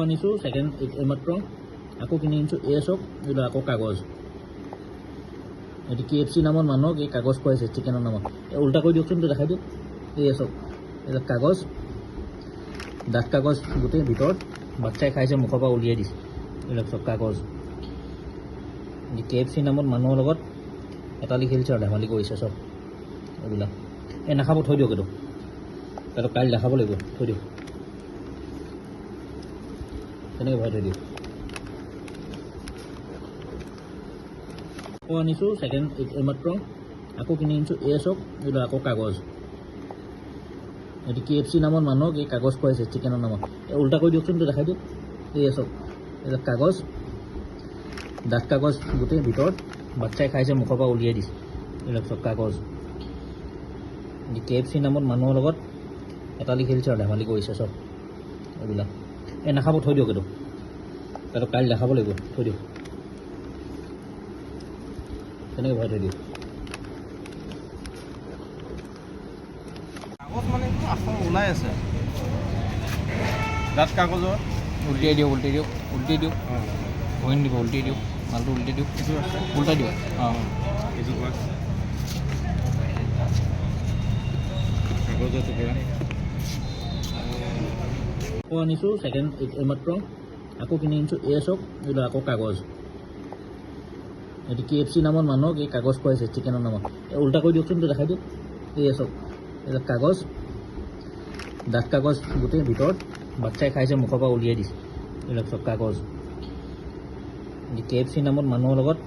আনিছোঁ ছেকেণ্ড এইমাত্ৰ আকৌ কিনি আনিছোঁ এছক এইটো আকৌ কাগজ এইটো KFC নামত মানুহক এই কাগজ খুৱাইছে চিকেনৰ নামত উল্টা কৰি দিয়কচোন তো দেখাই দিয়ক এছক এইবিলাক কাগজ ডাঠ কাগজ গোটেই ভিতৰত বাচ্চাই খাইছে মুখৰ পৰা উলিয়াই দিছে এইবিলাক চব কাগজ KFC নামত মানুহৰ লগত এটালি খেলিছে আৰু ধেমালি কৰিছে চব এইবিলাক নাখাব থৈ দিয়ক এইটো তাতো কাইলৈ দেখাব লাগিব থৈ দিয়ক তেনেকৈ ভৰাই থৈ দিয়ক আনিছোঁ ছেকেণ্ড এইমাত্ৰ আকৌ কিনি আনিছোঁ এছক এইটো আকৌ কাগজ এইটো KFC নামত মানুহক এই কাগজ খুৱাইছে চিকেনৰ নামত উল্টা কৰি দিয়কচোন তো দেখাই দিয়ক এছক এইবিলাক কাগজ ডাঠ কাগজ গোটেই ভিতৰত বাচ্চাই খাইছে মুখৰ পৰা উলিয়াই দিছে এইবিলাক চব কাগজ KFC নামত মানুহৰ লগত এটালি খেলিছে আৰু ধেমালি কৰিছে চব এইবিলাক নাখাব থৈ দিয়ক এইটো তাতো কাইলৈ দেখাব লাগিব থৈ দিয়ক তেনেকৈ ভৰাই থৈ দিয়ক কাগজ মানে আসন ওলাই আছে ডাঠ কাগজৰ উল্টিয়াই দিয়ক ভইন দিব উল্টিয়াই দিয়ক মালটো উল্টিয়াই দিয়ক কিছু আছে উল্টাই দিয়ক অঁ কিছু কাগজৰ টুকুৰা আনিছোঁ ছেকেণ্ড এইমাত্ৰ আকৌ কিনি আনিছোঁ এছক এইটো আকৌ কাগজ এইটো KFC নামত মানুহক এই কাগজ খুৱাইছে চিকেনৰ নামত উল্টা কৰি দিয়কচোন তো দেখাই দিয়ক এছক এইবিলাক কাগজ ডাঠ কাগজ গোটেই ভিতৰত বাচ্চাই খাইছে মুখৰ পৰা উলিয়াই দিছে এইবিলাক চব কাগজ KFC নামত মানুহৰ লগত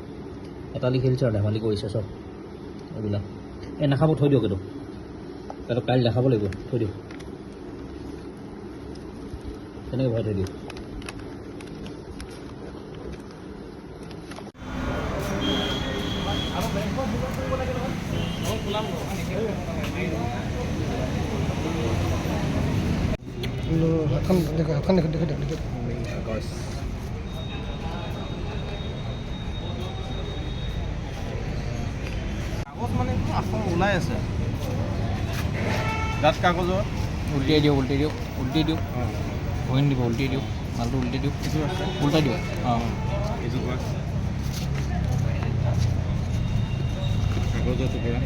এটালি খেলিছে আৰু ধেমালি কৰিছে চব এইবিলাক নাখাব থৈ দিয়ক এইটো তাতো কাইলৈ দেখাব লাগিব থৈ দিয়ক তেনেকৈ ভৰাই থৈ দিয়ক কাগজ মানে আসন ওলাই আছে ডাঠ কাগজৰ উল্টিয়াই দিয়ক ভইন দিব উল্টিয়াই দিয়ক মালটো উল্টিয়াই দিয়ক কিছু আছে উল্টাই দিয়ক অঁ কিছু কাগজৰ টুকুৰা